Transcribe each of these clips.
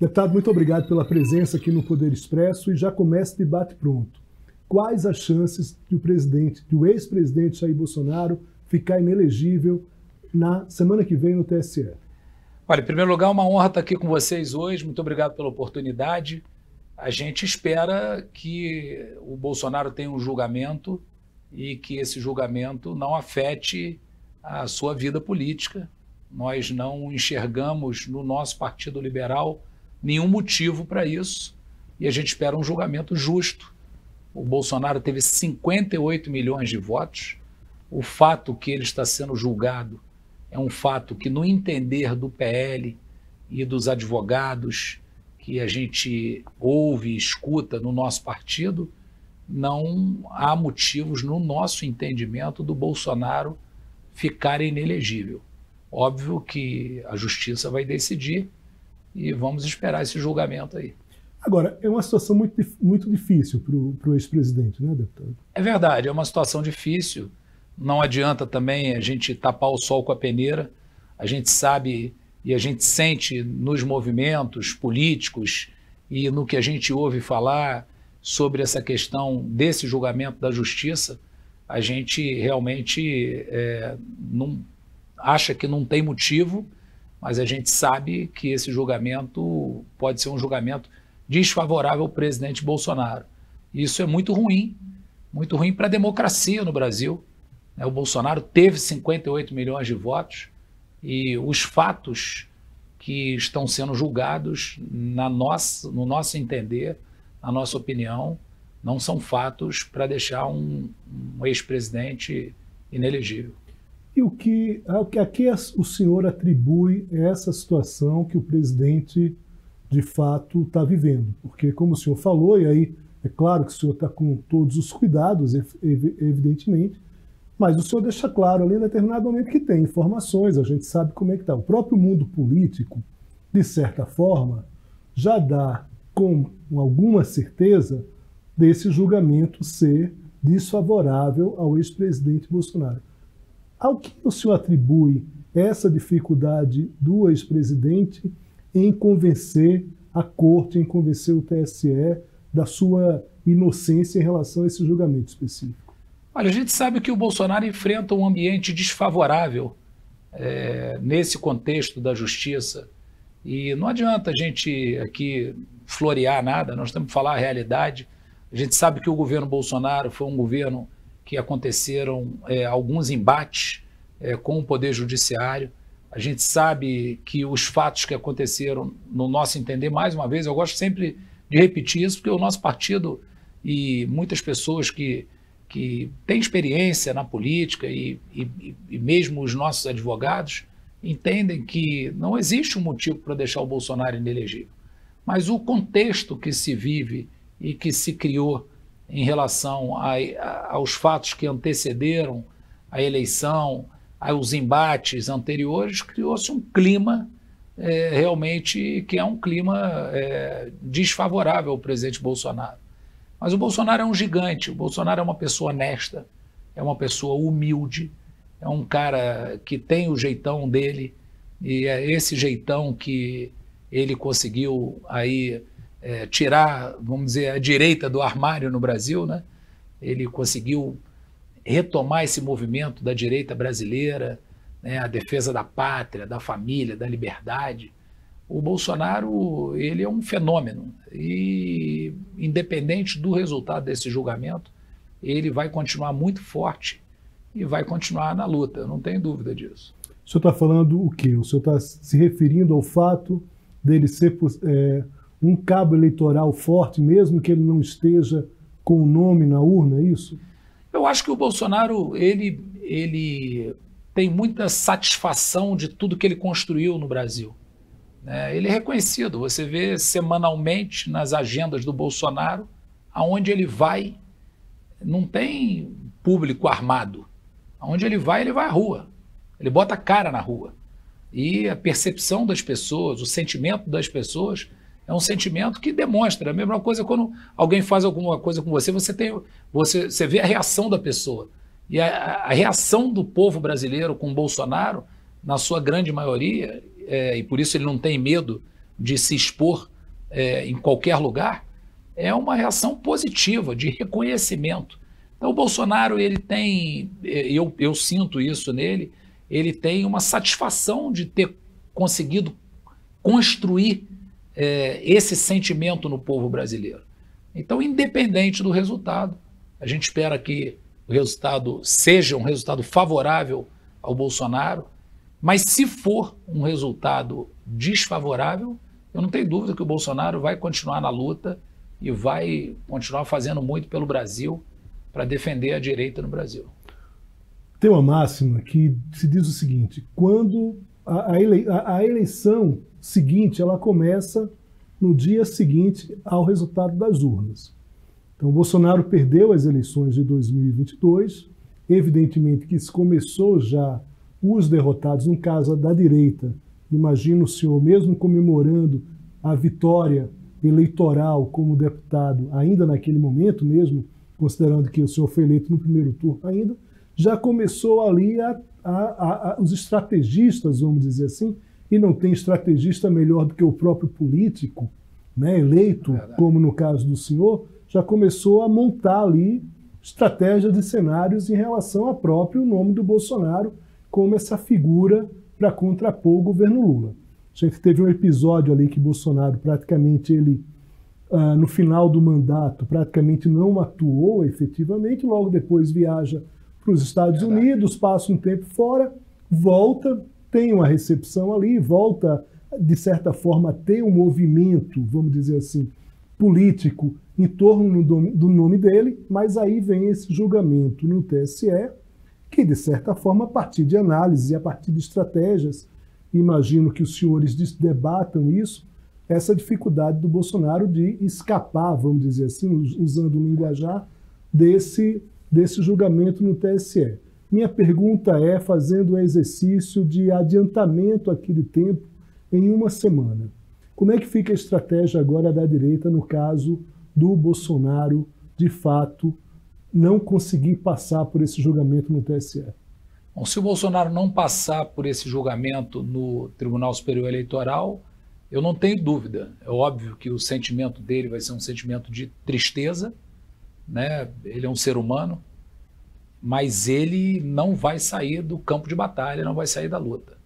Deputado, muito obrigado pela presença aqui no Poder Expresso e já começa o debate pronto. Quais as chances de o ex-presidente Jair Bolsonaro ficar inelegível na semana que vem no TSE? Olha, em primeiro lugar, uma honra estar aqui com vocês hoje. Muito obrigado pela oportunidade. A gente espera que o Bolsonaro tenha um julgamento e que esse julgamento não afete a sua vida política. Nós não enxergamos no nosso Partido Liberal nenhum motivo para isso e a gente espera um julgamento justo. O Bolsonaro teve 58 milhões de votos. O fato que ele está sendo julgado é um fato que, no entender do PL e dos advogados que a gente ouve e escuta no nosso partido, não há motivos, no nosso entendimento, do Bolsonaro ficar inelegível. Óbvio que a justiça vai decidir e vamos esperar esse julgamento aí. Agora, é uma situação muito difícil para o ex-presidente, né, deputado? É verdade, é uma situação difícil. Não adianta também a gente tapar o sol com a peneira. A gente sabe e a gente sente nos movimentos políticos e no que a gente ouve falar sobre essa questão desse julgamento da justiça, a gente realmente não acha que não tem motivo, mas a gente sabe que esse julgamento pode ser um julgamento desfavorável ao presidente Bolsonaro. Isso é muito ruim para a democracia no Brasil. O Bolsonaro teve 58 milhões de votos e os fatos que estão sendo julgados, no nosso entender, na nossa opinião, não são fatos para deixar um ex-presidente inelegível. E a que o senhor atribui essa situação que o presidente, de fato, está vivendo? Porque, como o senhor falou, e aí é claro que o senhor está com todos os cuidados, evidentemente, mas o senhor deixa claro ali em determinado momento que tem informações, a gente sabe como é que está. O próprio mundo político, de certa forma, já dá com alguma certeza desse julgamento ser desfavorável ao ex-presidente Bolsonaro. Ao que o senhor atribui essa dificuldade do ex-presidente em convencer a corte, em convencer o TSE da sua inocência em relação a esse julgamento específico? Olha, a gente sabe que o Bolsonaro enfrenta um ambiente desfavorável nesse contexto da justiça e não adianta a gente aqui florear nada, nós temos que falar a realidade. A gente sabe que o governo Bolsonaro foi um governo que aconteceram alguns embates com o Poder Judiciário. A gente sabe que os fatos que aconteceram, no nosso entender, mais uma vez, eu gosto sempre de repetir isso, porque o nosso partido e muitas pessoas que têm experiência na política e mesmo os nossos advogados entendem que não existe um motivo para deixar o Bolsonaro inelegível. Mas o contexto que se vive e que se criou em relação aos fatos que antecederam a eleição, aos embates anteriores, criou-se um clima realmente que é um clima desfavorável ao presidente Bolsonaro. Mas o Bolsonaro é um gigante, o Bolsonaro é uma pessoa honesta, é uma pessoa humilde, é um cara que tem o jeitão dele e é esse jeitão que ele conseguiu aí tirar, vamos dizer, a direita do armário no Brasil, né? Ele conseguiu retomar esse movimento da direita brasileira, né? A defesa da pátria, da família, da liberdade. O Bolsonaro, ele é um fenômeno e, independente do resultado desse julgamento, ele vai continuar muito forte e vai continuar na luta, eu não tenho dúvida disso. O senhor está falando o quê? O senhor está se referindo ao fato dele ser um cabo eleitoral forte, mesmo que ele não esteja com o nome na urna, é isso? Eu acho que o Bolsonaro, ele tem muita satisfação de tudo que ele construiu no Brasil. Ele é reconhecido, você vê semanalmente nas agendas do Bolsonaro, aonde ele vai, não tem público armado. Aonde ele vai à rua, ele bota a cara na rua. E a percepção das pessoas, o sentimento das pessoas é um sentimento que demonstra. A mesma coisa quando alguém faz alguma coisa com você, você vê a reação da pessoa. E a reação do povo brasileiro com o Bolsonaro, na sua grande maioria, e por isso ele não tem medo de se expor em qualquer lugar, é uma reação positiva, de reconhecimento. Então o Bolsonaro, ele tem, eu sinto isso nele, ele tem uma satisfação de ter conseguido construir esse sentimento no povo brasileiro. Então, independente do resultado, a gente espera que o resultado seja um resultado favorável ao Bolsonaro, mas se for um resultado desfavorável, eu não tenho dúvida que o Bolsonaro vai continuar na luta e vai continuar fazendo muito pelo Brasil para defender a direita no Brasil. Tem uma máxima que se diz o seguinte: quando a eleição seguinte, ela começa no dia seguinte ao resultado das urnas. Então, o Bolsonaro perdeu as eleições de 2022, evidentemente que isso começou já os derrotados, no caso da direita. Imagino o senhor, mesmo comemorando a vitória eleitoral como deputado, ainda naquele momento mesmo, considerando que o senhor foi eleito no primeiro turno ainda, já começou ali os estrategistas, vamos dizer assim, e não tem estrategista melhor do que o próprio político, né, eleito, como no caso do senhor, já começou a montar ali estratégia de cenários em relação ao próprio nome do Bolsonaro como essa figura para contrapor o governo Lula. A gente teve um episódio ali que Bolsonaro praticamente no final do mandato, praticamente não atuou efetivamente, logo depois viaja para os Estados Unidos, passa um tempo fora, volta, tem uma recepção ali, volta, de certa forma, a ter um movimento, vamos dizer assim, político em torno do nome dele, mas aí vem esse julgamento no TSE, que, de certa forma, a partir de análise, a partir de estratégias, imagino que os senhores debatam isso, essa dificuldade do Bolsonaro de escapar, vamos dizer assim, usando o linguajar, desse julgamento no TSE. Minha pergunta é, fazendo o exercício de adiantamento aqui de tempo em uma semana, como é que fica a estratégia agora da direita no caso do Bolsonaro, de fato, não conseguir passar por esse julgamento no TSE? Bom, se o Bolsonaro não passar por esse julgamento no Tribunal Superior Eleitoral, eu não tenho dúvida. É óbvio que o sentimento dele vai ser um sentimento de tristeza, né? Ele é um ser humano, mas ele não vai sair do campo de batalha, não vai sair da luta.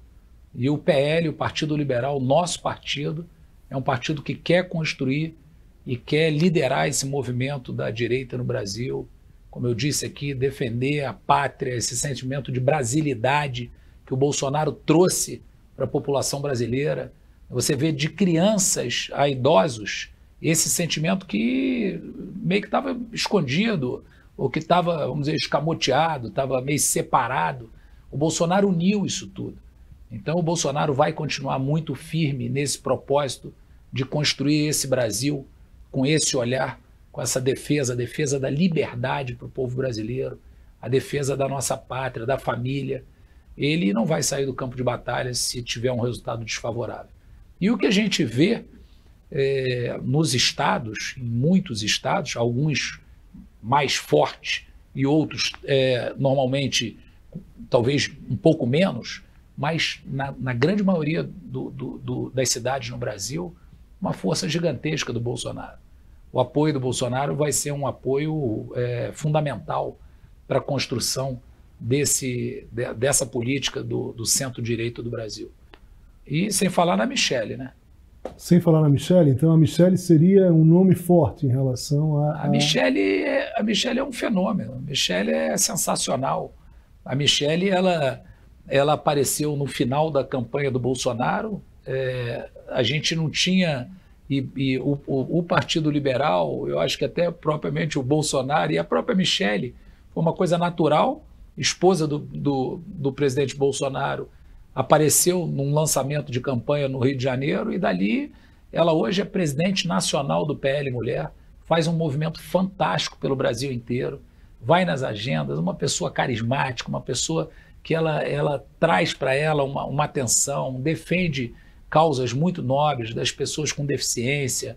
E o PL, o Partido Liberal, nosso partido, é um partido que quer construir e quer liderar esse movimento da direita no Brasil. Como eu disse aqui, defender a pátria, esse sentimento de brasilidade que o Bolsonaro trouxe para a população brasileira. Você vê de crianças a idosos esse sentimento que meio que estava escondido, ou que estava, vamos dizer, escamoteado, estava meio separado. O Bolsonaro uniu isso tudo. Então o Bolsonaro vai continuar muito firme nesse propósito de construir esse Brasil com esse olhar, com essa defesa, a defesa da liberdade para o povo brasileiro, a defesa da nossa pátria, da família. Ele não vai sair do campo de batalha se tiver um resultado desfavorável. E o que a gente vê nos estados, em muitos estados, alguns mais fortes e outros normalmente talvez um pouco menos, mas na grande maioria das cidades no Brasil, uma força gigantesca do Bolsonaro. O apoio do Bolsonaro vai ser um apoio fundamental para a construção dessa política do centro-direita do Brasil. E sem falar na Michelle, né? Sem falar na Michelle, então a Michelle seria um nome forte em relação a Michelle é um fenômeno. A Michelle é sensacional. A Michelle, ela apareceu no final da campanha do Bolsonaro. A gente não tinha... E o Partido Liberal, eu acho que até propriamente o Bolsonaro e a própria Michelle, foi uma coisa natural. Esposa do presidente Bolsonaro, apareceu num lançamento de campanha no Rio de Janeiro e dali ela hoje é presidente nacional do PL Mulher, faz um movimento fantástico pelo Brasil inteiro, vai nas agendas, uma pessoa carismática, uma pessoa que ela traz para ela uma atenção, defende causas muito nobres das pessoas com deficiência,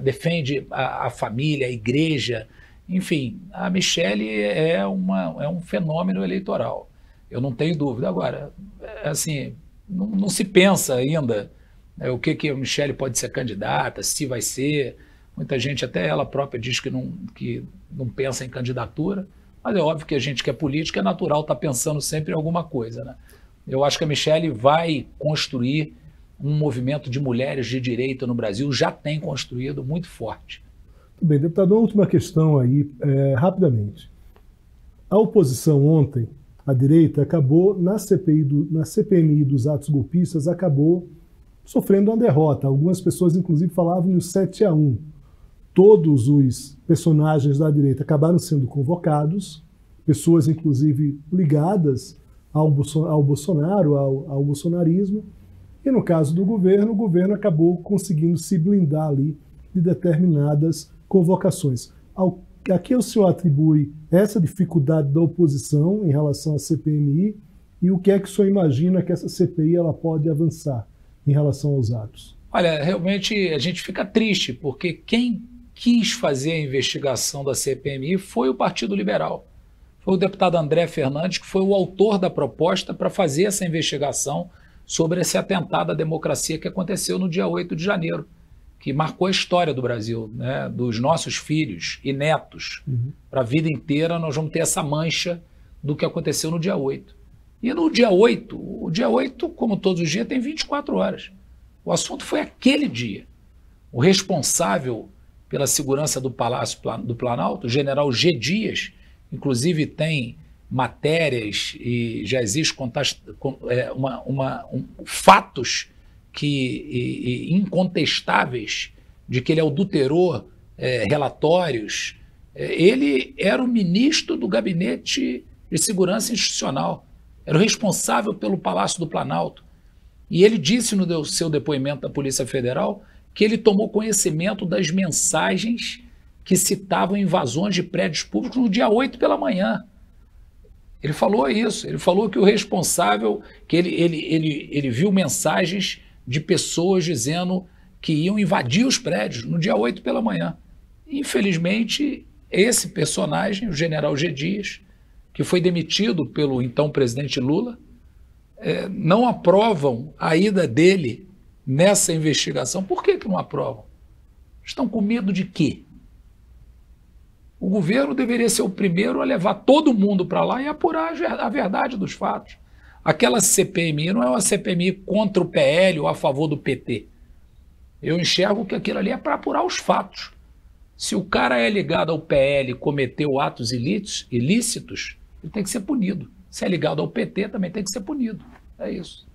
defende a família, a igreja, enfim, a Michelle é um fenômeno eleitoral. Eu não tenho dúvida. Agora, assim, não se pensa ainda o que a Michelle pode ser candidata, se vai ser. Muita gente, até ela própria, diz que não pensa em candidatura, mas é óbvio que a gente que é política é natural estar pensando sempre em alguma coisa, né? Eu acho que a Michelle vai construir um movimento de mulheres de direita no Brasil, já tem construído muito forte. Muito bem, deputado, uma última questão aí, rapidamente. A oposição ontem, a direita, acabou, na CPMI dos atos golpistas, acabou sofrendo uma derrota. Algumas pessoas, inclusive, falavam no 7-1. Todos os personagens da direita acabaram sendo convocados, pessoas, inclusive, ligadas ao Bolsonaro, ao bolsonarismo. E no caso do governo, o governo acabou conseguindo se blindar ali de determinadas convocações. A que o senhor atribui essa dificuldade da oposição em relação à CPMI e o que é que o senhor imagina que essa CPI ela pode avançar em relação aos atos? Olha, realmente a gente fica triste, porque quem quis fazer a investigação da CPMI foi o Partido Liberal. Foi o deputado André Fernandes, que foi o autor da proposta para fazer essa investigação sobre esse atentado à democracia que aconteceu no dia 8 de janeiro, que marcou a história do Brasil, né, dos nossos filhos e netos. Para a vida inteira nós vamos ter essa mancha do que aconteceu no dia 8. E no dia 8, o dia 8, como todos os dias, tem 24 horas. O assunto foi aquele dia. O responsável pela segurança do Palácio do Planalto, o general G. Dias, inclusive tem matérias e já existe fatos incontestáveis de que ele adulterou relatórios. Ele era o ministro do Gabinete de Segurança Institucional, era o responsável pelo Palácio do Planalto. E ele disse no seu depoimento da Polícia Federal que ele tomou conhecimento das mensagens que citavam invasões de prédios públicos no dia 8 pela manhã. Ele falou isso, ele falou que o responsável, que ele viu mensagens de pessoas dizendo que iam invadir os prédios no dia 8 pela manhã. Infelizmente, esse personagem, o general G. Dias, que foi demitido pelo então presidente Lula, não aprovam a ida dele nessa investigação. Por que não aprovam? Estão com medo de quê? O governo deveria ser o primeiro a levar todo mundo para lá e apurar a verdade dos fatos. Aquela CPMI não é uma CPMI contra o PL ou a favor do PT. Eu enxergo que aquilo ali é para apurar os fatos. Se o cara é ligado ao PL e cometeu atos ilícitos, ele tem que ser punido. Se é ligado ao PT, também tem que ser punido. É isso.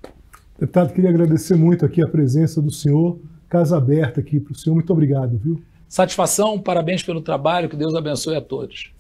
Deputado, queria agradecer muito aqui a presença do senhor. Casa aberta aqui para o senhor. Muito obrigado, viu? Satisfação, parabéns pelo trabalho, que Deus abençoe a todos.